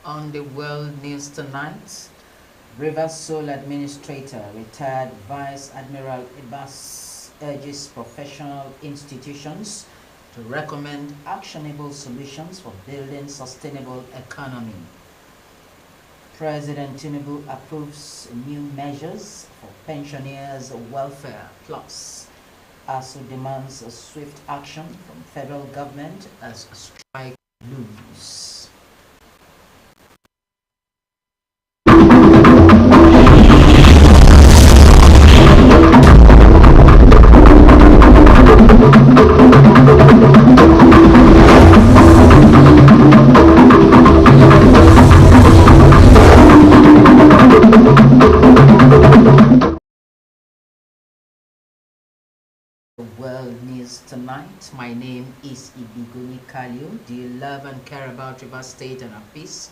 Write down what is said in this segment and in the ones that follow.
On the world news tonight, Rivers Sole Administrator, retired Vice Admiral Ibas urges professional institutions to recommend actionable solutions for building sustainable economy. President Tinubu approves new measures for pensioners' welfare plus ASU demands a swift action from federal government as strike looms. World news tonight. My name is Ibigoni Kalio. Do you love and care about Rivers State and our peace?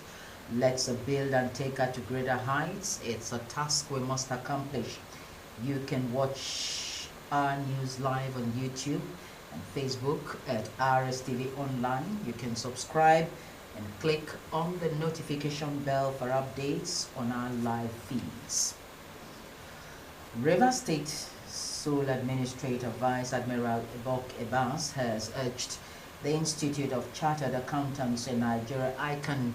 Let's build and take her to greater heights. It's a task we must accomplish. You can watch our news live on YouTube and Facebook at Rstv Online. You can subscribe and click on the notification bell for updates on our live feeds. Rivers State Sole Administrator Vice Admiral Ibok Ebas has urged the Institute of Chartered Accountants in Nigeria, ICANN,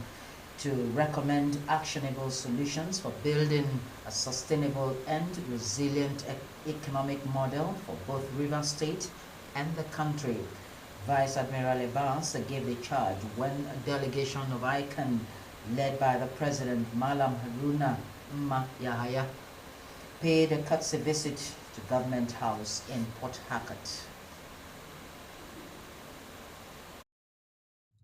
to recommend actionable solutions for building a sustainable and resilient economic model for both Rivers State and the country. Vice Admiral Ebas gave the charge when a delegation of ICANN led by the President Malam Haruna Yahaya paid a courtesy visit to Government House in Port Harcourt.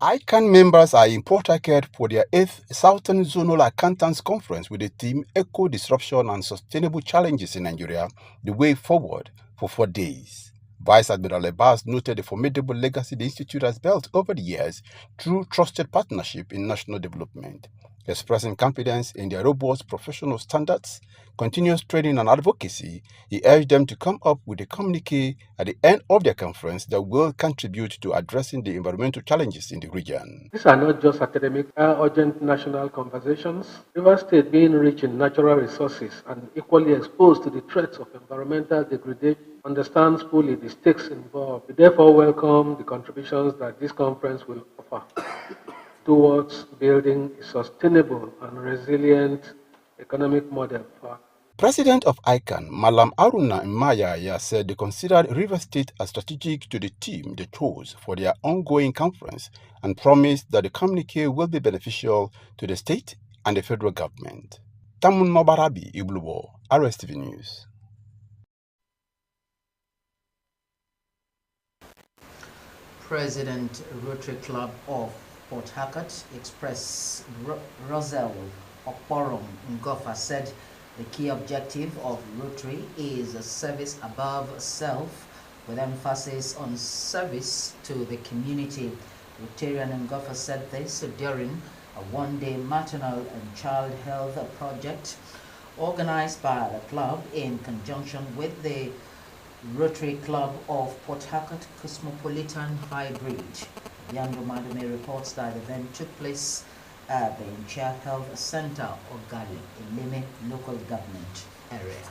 ICANN members are in Port Harcourt for their 8th Southern Zonal Accountants Conference with the theme Eco Disruption and Sustainable Challenges in Nigeria, the Way Forward, for 4 days. Vice Admiral Abbas noted the formidable legacy the Institute has built over the years through trusted partnership in national development. Expressing confidence in their robust professional standards, continuous training and advocacy, he urged them to come up with a communique at the end of their conference that will contribute to addressing the environmental challenges in the region. These are not just academic, urgent national conversations. Rivers State, being rich in natural resources and equally exposed to the threats of environmental degradation, understands fully the stakes involved. We therefore welcome the contributions that this conference will offer towards building a sustainable and resilient economic model for. President of ICANN, Malam Aruna Mmayaya, said they considered Rivers State as strategic to the team they chose for their ongoing conference and promised that the communique will be beneficial to the state and the federal government. Tamun Mabarabi Iblubo, Rstv News. President Rotary Club of Port Harcourt Express Rosel Oporom Ngofa said the key objective of Rotary is a service above self, with emphasis on service to the community. Rotarian Ngofa said this during a one-day maternal and child health project organized by the club in conjunction with the Rotary Club of Port Harcourt Cosmopolitan Hybrid. Yango Madume reports that the event took place at the Incha Health Center of Gali in Lime local government area.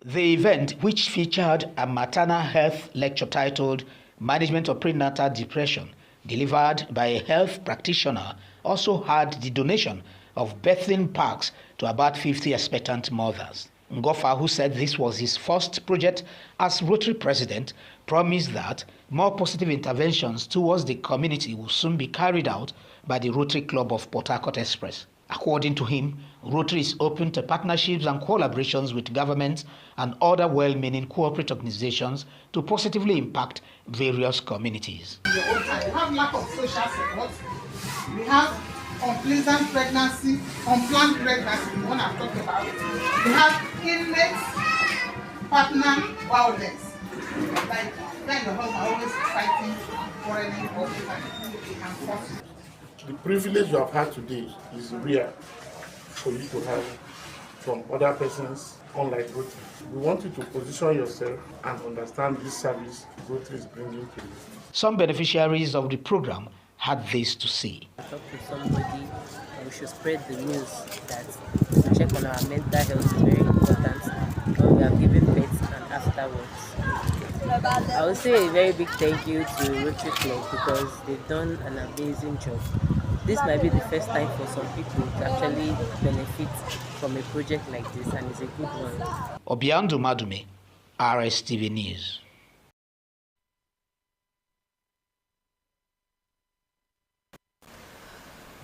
The event, which featured a maternal health lecture titled Management of Prenatal Depression, delivered by a health practitioner, also had the donation of birthing packs to about 50 expectant mothers. Ngofa, who said this was his first project as Rotary president, promised that more positive interventions towards the community will soon be carried out by the Rotary Club of Port Harcourt Express. According to him, Rotary is open to partnerships and collaborations with governments and other well-meaning corporate organizations to positively impact various communities. We have lack of social support. We have unpleasant pregnancy, unplanned pregnancy, the one I've talked about. We have inmates, partner violence. Like then the husband always fighting, quarreling, or fighting. The privilege you have had today is rare for you to have from other persons, unlike Rotary. We want you to position yourself and understand this service Rotary is bringing to you. Some beneficiaries of the program had this to say. Talk to somebody, we should spread the news that to check on our mental health is very important when we are giving birth and afterwards. I would say a very big thank you to Rotary Club because they've done an amazing job. This might be the first time for some people to actually benefit from a project like this, and it's a good one. Obiando Madume, Rstv News.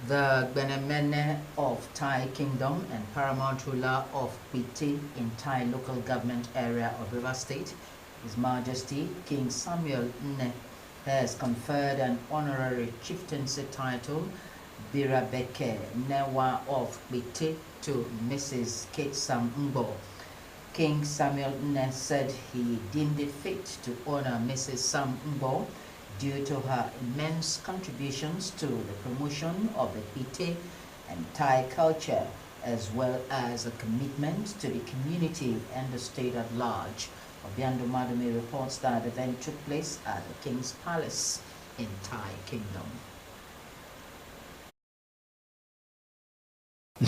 The Benemene of Thai Kingdom and paramount ruler of Piti in Thai local government area of River State, His Majesty King Samuel Nne, has conferred an honorary chieftaincy title, Birabeke Newa of Piti, to Mrs. Ketsam Mbo. King Samuel Nne said he deemed it fit to honor Mrs. Sam Mbo due to her immense contributions to the promotion of the Pite and Thai culture, as well as a commitment to the community and the state at large. Obiando Madume reports that the event took place at the King's Palace in Thai Kingdom.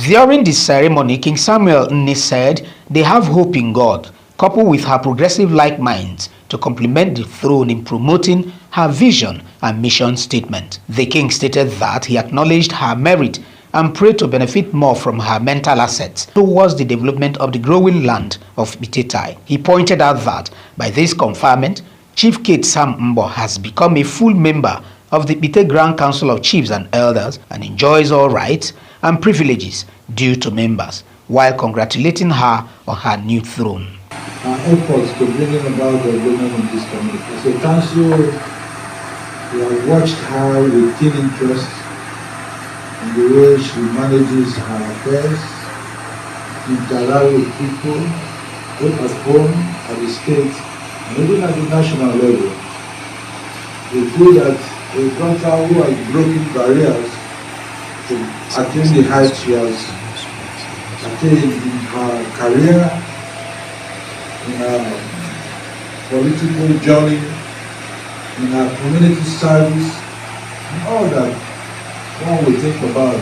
During the ceremony, King Samuel Nne said they have hope in God, coupled with her progressive-like minds, to complement the throne in promoting her vision and mission statement. The king stated that he acknowledged her merit and prayed to benefit more from her mental assets towards the development of the growing land of Pitetai. He pointed out that by this conferment, Chief Kate Sam Mbo has become a full member of the Pite Grand Council of Chiefs and Elders and enjoys all rights and privileges due to members, while congratulating her on her new throne. Our efforts to bring about the development in this community. As a council, we have watched her with keen interest in the way she manages her affairs, interact with people, both at home, at the state, and even at the national level. We feel that a daughter who has broken barriers to attain the heights she has attained in her career, in our political journey, in our community service, and all that one will think about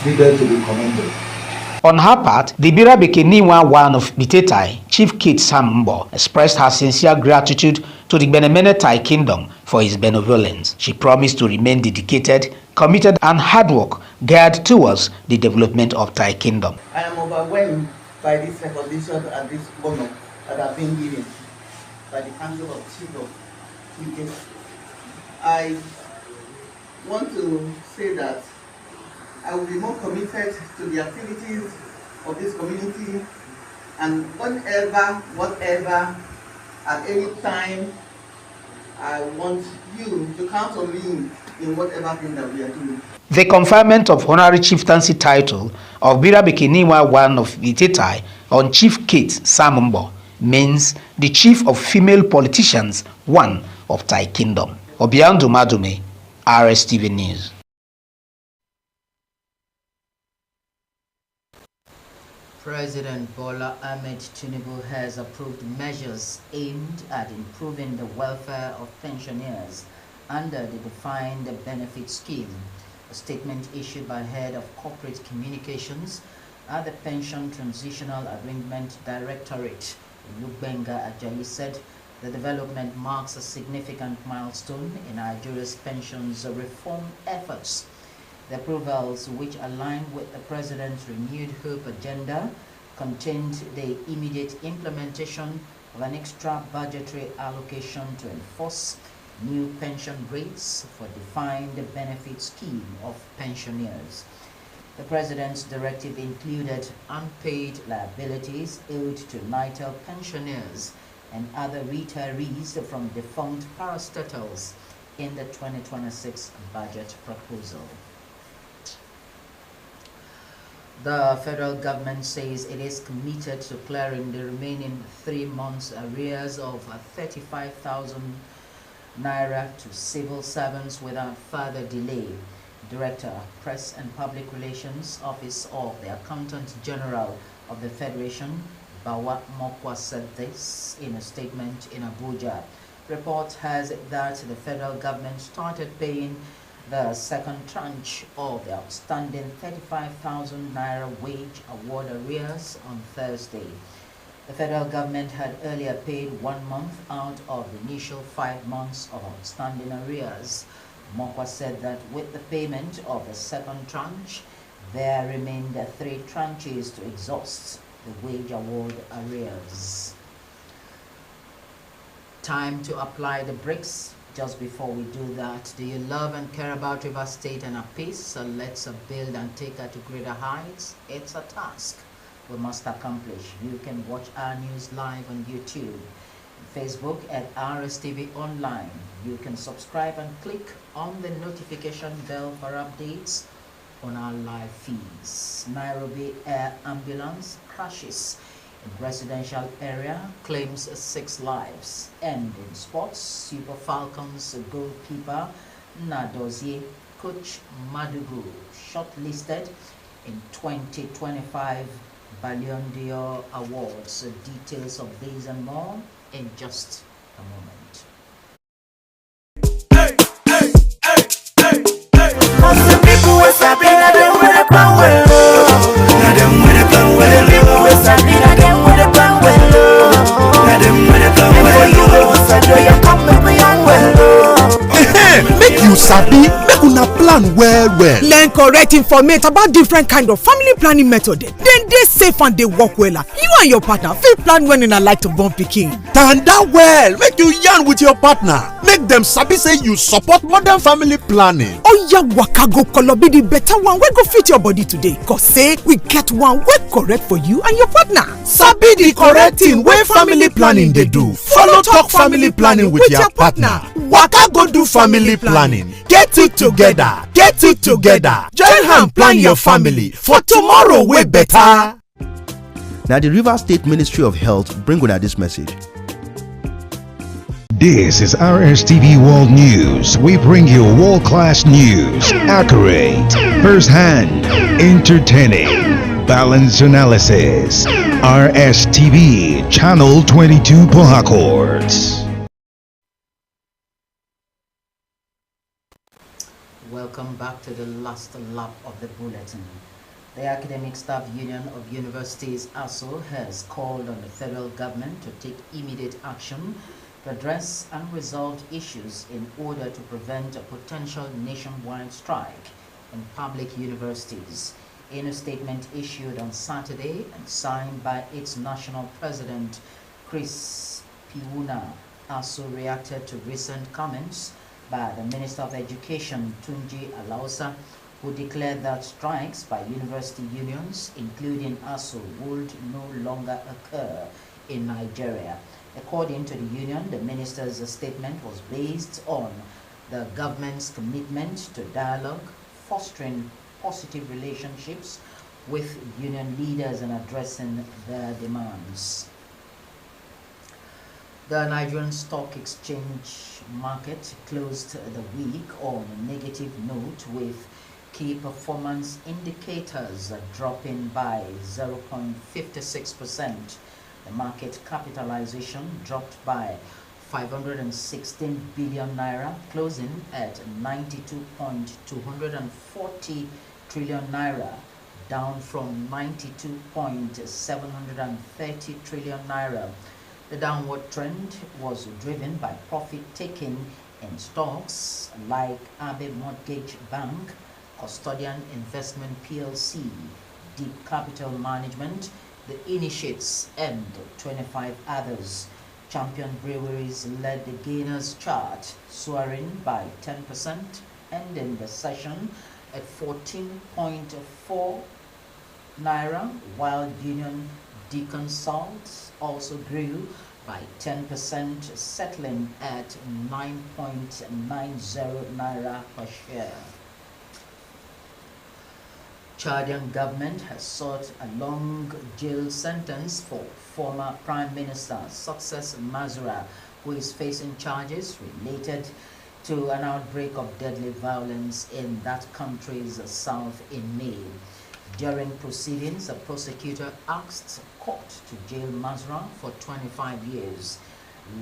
needed to be commended. On her part, the Birabeke Niwa one of Pitetai, Chief Kate Sam Mbo, expressed her sincere gratitude to the Benemene Thai Kingdom for his benevolence. She promised to remain dedicated, committed, and hard work geared towards the development of Thai Kingdom. I am overwhelmed by this recognition and this honor that have been given by the Council of Chiefs of Pite. I want to say that I will be more committed to the activities of this community, and whatever, at any time, I want you to count on me in whatever thing that we are doing. The conferment of honorary chieftaincy title of Birabeke Niwa one of Pitetai on Chief Kate Sam Mbo means the chief of female politicians, one of Thai Kingdom. Obiando Madume, Rstv News. President Bola Ahmed Tinubu has approved measures aimed at improving the welfare of pensioners under the defined benefit scheme. A statement issued by head of corporate communications at the Pension Transitional Arrangement Directorate, Lugbenga Ajayi, said the development marks a significant milestone in Nigeria's pensions reform efforts. The approvals, which align with the President's renewed hope agenda, contained the immediate implementation of an extra budgetary allocation to enforce new pension rates for defined benefit scheme of pensioners. The President's directive included unpaid liabilities owed to NITEL pensioners and other retirees from defunct parastatals in the 2026 budget proposal. The federal government says it is committed to clearing the remaining 3 months arrears of 35,000 naira to civil servants without further delay. Director, Press and Public Relations Office of the Accountant General of the Federation, Bawa Mokwa, said this in a statement in Abuja. Report has it that the federal government started paying the second tranche of the outstanding 35,000 naira wage award arrears on Thursday. The federal government had earlier paid 1 month out of the initial 5 months of outstanding arrears. Mokwa said that with the payment of the second tranche, there remained 3 tranches to exhaust the wage award arrears. Time to apply the brakes. Just before we do that, do you love and care about Rivers State and our peace? So let's build and take her to greater heights. It's a task we must accomplish. You can watch our news live on YouTube, Facebook at Rstv Online. You can subscribe and click on the notification bell for updates on our live feeds. Nairobi Air Ambulance crashes in residential area, claims 6 lives. And in sports, Super Falcons goalkeeper Nadozie coach Madugu shortlisted in 2025 Ballon d'Or Awards. Details of these and more in just a moment. Make you sabi, make una plan well. Learn correct information about different kind of family planning method. Then they safe and they work wella. You and your partner fit plan when una like to born pikin. Tanda well, make you yarn with your partner. Make them sabi say you support modern family planning. Oya waka go kolobi the better one wey go fit your body today. Cause say we get one wey correct for you and your partner. Sabi the correct thing wey family planning dey do. Follow talk family planning with your partner. Waka go do family planning. Get it together. Get it together. Join hand plan your family for tomorrow way better. Now the Rivers State Ministry of Health bring una this message. This is Rstv World News. We bring you world-class news, accurate, first-hand, entertaining, balanced analysis. Rstv Channel 22 Port Harcourt. Welcome back to the last lap of the bulletin. The Academic Staff Union of Universities ASU has called on the federal government to take immediate action to address unresolved issues in order to prevent a potential nationwide strike in public universities. In a statement issued on Saturday and signed by its national president, Chris Piuna, ASU reacted to recent comments by the Minister of Education, Tunji Alausa, who declared that strikes by university unions, including ASU, would no longer occur in Nigeria. According to the union, the minister's statement was based on the government's commitment to dialogue, fostering positive relationships with union leaders and addressing their demands. The Nigerian Stock Exchange market closed the week on a negative note, with key performance indicators dropping by 0.56%. The market capitalization dropped by 516 billion naira, closing at 92.240 trillion naira, down from 92.730 trillion naira. The downward trend was driven by profit-taking in stocks like Abe Mortgage Bank, Custodian Investment PLC, Deep Capital Management, the Initiates, and 25 others. Champion Breweries led the gainers chart, soaring by 10%, ending the session at 14.4 naira, while Union Deconsult also grew by 10%, settling at 9.90 naira per share. Chadian government has sought a long jail sentence for former Prime Minister Success Masura, who is facing charges related to an outbreak of deadly violence in that country's south in May. During proceedings, the prosecutor asked court to jail Masura for 25 years.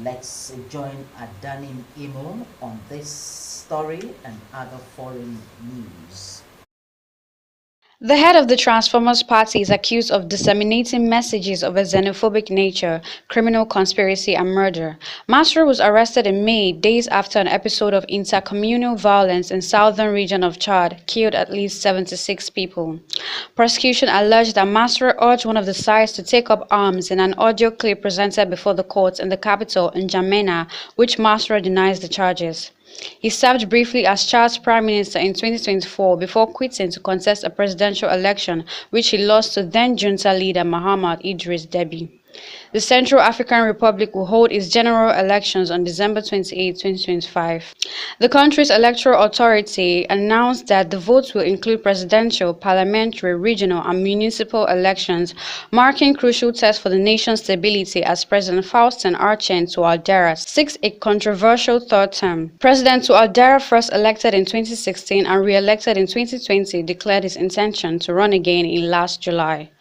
Let's join Adanim Imo on this story and other foreign news. The head of the Transformers Party is accused of disseminating messages of a xenophobic nature, criminal conspiracy and murder. Masra was arrested in May, days after an episode of intercommunal violence in southern region of Chad killed at least 76 people. Prosecution alleged that Masra urged one of the sides to take up arms in an audio clip presented before the courts in the capital, N'Djamena, which Masra denies the charges. He served briefly as Chad's prime minister in 2024 before quitting to contest a presidential election, which he lost to then-junta leader Mahamat Idris Deby. The Central African Republic will hold its general elections on December 28, 2025. The country's electoral authority announced that the votes will include presidential, parliamentary, regional, and municipal elections, marking crucial tests for the nation's stability as President Faustin Archange Touadéra seeks a controversial third term. President Touadéra, first elected in 2016 and re-elected in 2020, declared his intention to run again in last July.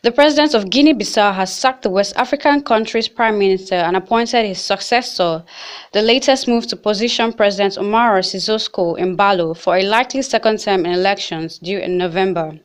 The president of Guinea-Bissau has sacked the West African country's prime minister and appointed his successor, the latest move to position President Umaro Sissoco Embalo for a likely second term in elections due in November.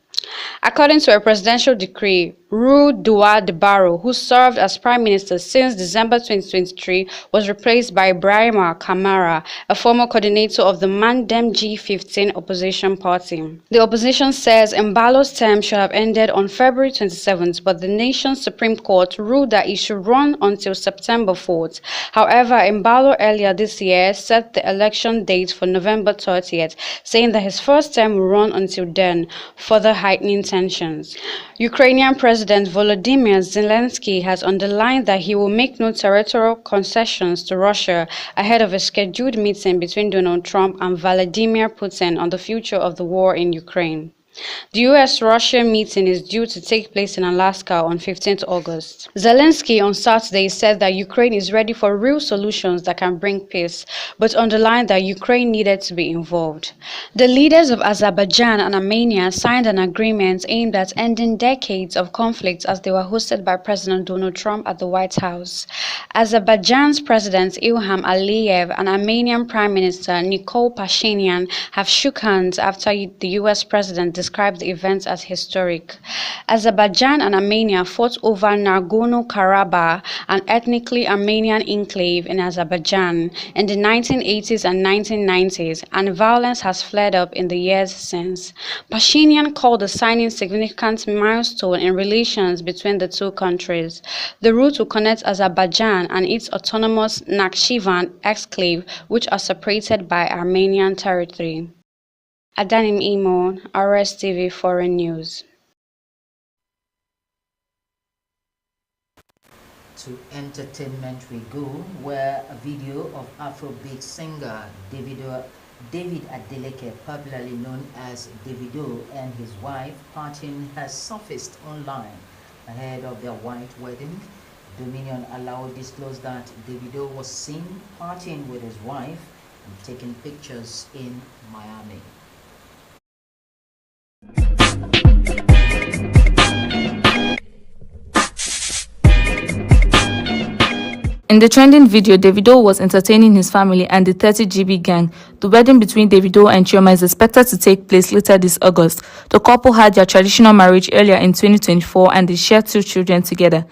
According to a presidential decree, Rue Doua Debaro, who served as prime minister since December 2023, was replaced by Ibrahima Kamara, a former coordinator of the Mandem G15 opposition party. The opposition says Embalo's term should have ended on February 27th, but the nation's Supreme Court ruled that it should run until September 4th. However, Embalo earlier this year set the election date for November 30th, saying that his first term will run until then, further heightening tensions. Ukrainian President Volodymyr Zelensky has underlined that he will make no territorial concessions to Russia ahead of a scheduled meeting between Donald Trump and Vladimir Putin on the future of the war in Ukraine. The US-Russia meeting is due to take place in Alaska on 15th August. Zelensky on Saturday said that Ukraine is ready for real solutions that can bring peace, but underlined that Ukraine needed to be involved. The leaders of Azerbaijan and Armenia signed an agreement aimed at ending decades of conflict as they were hosted by President Donald Trump at the White House. Azerbaijan's President Ilham Aliyev and Armenian Prime Minister Nikol Pashinyan have shook hands after the US President described the events as historic. Azerbaijan and Armenia fought over Nagorno-Karabakh, an ethnically Armenian enclave in Azerbaijan, in the 1980s and 1990s, and violence has flared up in the years since. Pashinyan called the signing significant milestone in relations between the two countries. The route will connect Azerbaijan and its autonomous Nakhchivan exclave, which are separated by Armenian territory. Adanim Imo, Rstv Foreign News. To entertainment we go, where a video of Afrobeat singer David Adeleke, popularly known as Davido, and his wife partying has surfaced online ahead of their white wedding. Dominion Allow disclosed that Davido was seen partying with his wife and taking pictures in Miami. In the trending video, Davido was entertaining his family and the 30GB gang. The wedding between Davido and Chioma is expected to take place later this August. The couple had their traditional marriage earlier in 2024 and they share 2 children together.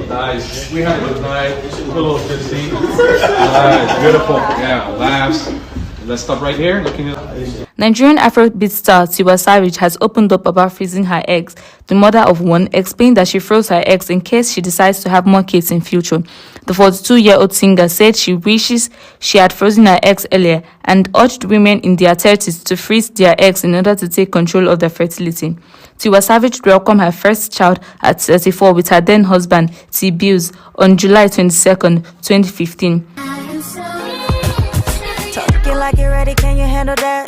Nice. We had a good night. A little busy. Nice. Beautiful. Yeah. Laughs. Let's stop right here. Nigerian Afrobeat star Tiwa Savage has opened up about freezing her eggs. The mother of one explained that she froze her eggs in case she decides to have more kids in future. The 42-year-old singer said she wishes she had frozen her eggs earlier and urged women in their 30s to freeze their eggs in order to take control of their fertility. Tiwa Savage welcomed her first child at 34 with her then husband, T-Bills, on July 22nd, 2015. Like you're ready, can you handle that?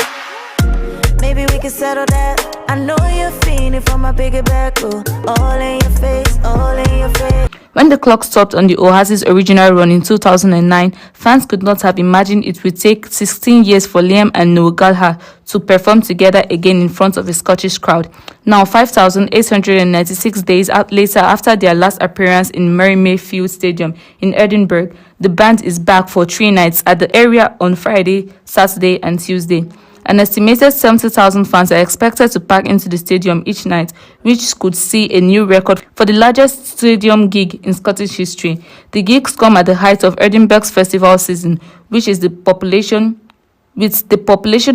Maybe we can settle that. I know you're feeling from my bigger back, all in your face, all in your face. When the clock stopped on the Oasis' original run in 2009, fans could not have imagined it would take 16 years for Liam and Noel Gallagher to perform together again in front of a Scottish crowd. Now, 5,896 days later, after their last appearance in Mary Mayfield Stadium in Edinburgh, the band is back for 3 nights at the area on Friday, Saturday, and Tuesday. An estimated 70,000 fans are expected to pack into the stadium each night, which could see a new record for the largest stadium gig in Scottish history. The gigs come at the height of Edinburgh's festival season, with the population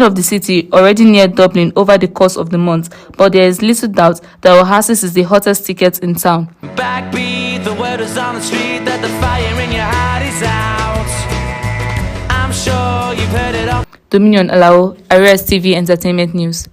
of the city already near doubling over the course of the month, but there is little doubt that Oasis is the hottest ticket in town. Backbeat, the word is on the street that the fire in your heart is out. I'm sure you've heard it all. Dominion Alao, Rstv Entertainment News.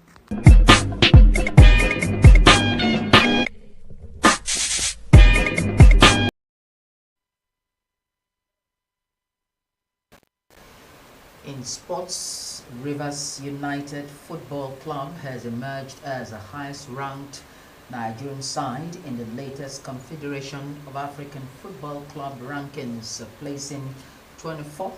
In sports, Rivers United Football Club has emerged as the highest-ranked Nigerian side in the latest Confederation of African Football Club rankings, placing 24th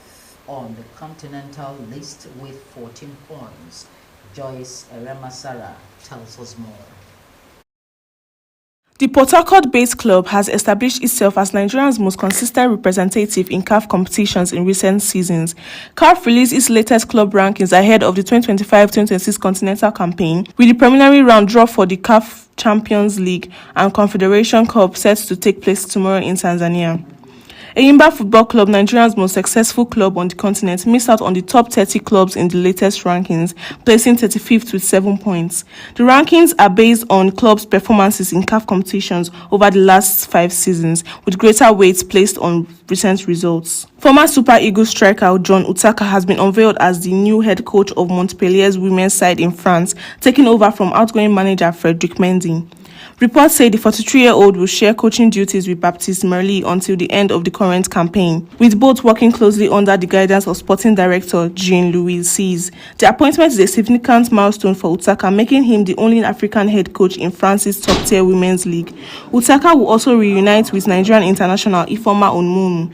on the continental list with 14 points. Joyce Eremasara tells us more. The Port Harcourt-based club has established itself as Nigeria's most consistent representative in CAF competitions in recent seasons. CAF released its latest club rankings ahead of the 2025-2026 Continental campaign, with the preliminary round draw for the CAF Champions League and Confederation Cup set to take place tomorrow in Tanzania. Enyimba Football Club, Nigeria's most successful club on the continent, missed out on the top 30 clubs in the latest rankings, placing 35th with 7 points. The rankings are based on clubs' performances in CAF competitions over the last 5 seasons, with greater weight placed on recent results. Former Super Eagles striker John Utaka has been unveiled as the new head coach of Montpellier's women's side in France, taking over from outgoing manager Frederic Mendy. Reports say the 43-year-old will share coaching duties with Baptiste Merli until the end of the current campaign, with both working closely under the guidance of sporting director Jean-Louis Cisse. The appointment is a significant milestone for Utaka, making him the only African head coach in France's top-tier women's league. Utaka will also reunite with Nigerian international Ifeoma Onwenu,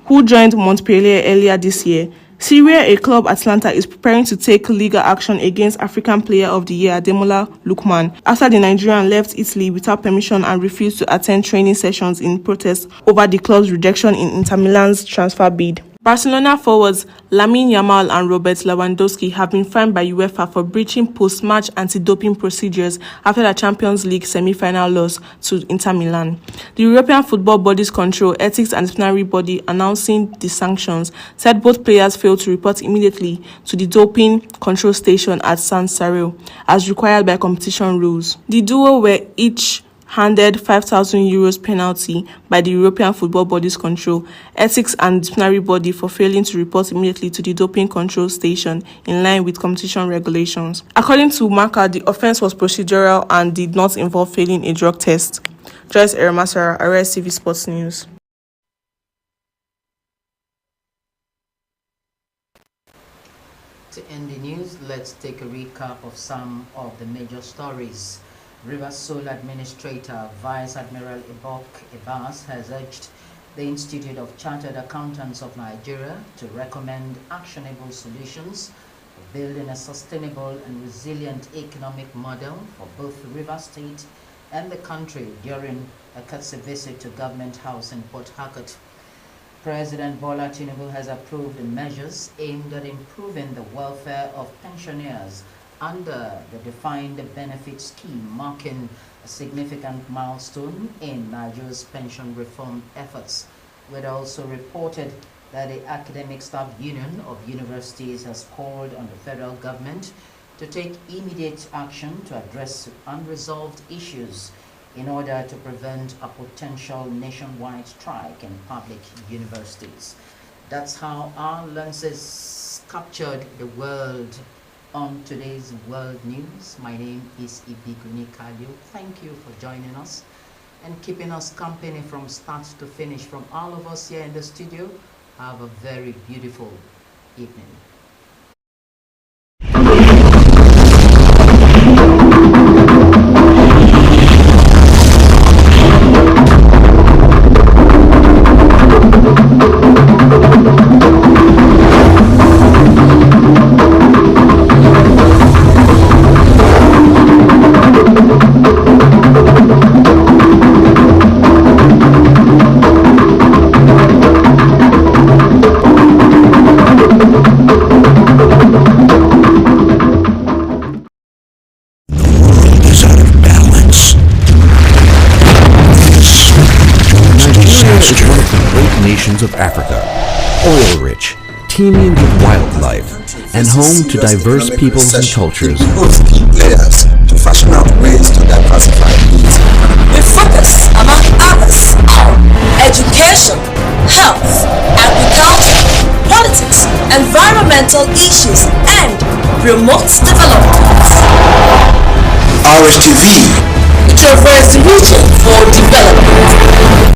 who joined Montpellier earlier this year. Serie A club Atlanta is preparing to take legal action against African Player of the Year Ademola Lookman after the Nigerian left Italy without permission and refused to attend training sessions in protest over the club's rejection in Inter Milan's transfer bid. Barcelona forwards Lamine Yamal and Robert Lewandowski have been fined by UEFA for breaching post-match anti-doping procedures after the Champions League semi-final loss to Inter Milan. The European Football Bodies Control, Ethics and Disciplinary Body announcing the sanctions said both players failed to report immediately to the doping control station at San Siro, as required by competition rules. The duo were each handed €5,000 penalty by the European Football Bodies Control, Ethics and Disciplinary Body for failing to report immediately to the doping control station in line with competition regulations. According to Marca, the offense was procedural and did not involve failing a drug test. Joyce Eremasara, Rstv Sports News. To end the news, let's take a recap of some of the major stories. Rivers Sole Administrator Vice Admiral Ibok Ibas has urged the Institute of Chartered Accountants of Nigeria to recommend actionable solutions for building a sustainable and resilient economic model for both Rivers State and the country during a courtesy visit to Government House in Port Harcourt. President Bola Tinubu has approved measures aimed at improving the welfare of pensioners under the Defined Benefit Scheme, marking a significant milestone in Nigeria's pension reform efforts. We also reported that the Academic Staff Union of Universities has called on the federal government to take immediate action to address unresolved issues in order to prevent a potential nationwide strike in public universities. That's how our lenses captured the world on today's World News. My name is Ibiguni Kalio. Thank you for joining us and keeping us company from start to finish. From all of us here in the studio, have a very beautiful evening. nations of Africa. Oil-rich, teeming with wildlife, and home to diverse peoples and cultures. Key players to fashion out ways to diversify needs. We focus, among others, on education, health, agriculture, politics, environmental issues, and remote development. Rstv. We traverse the region for development.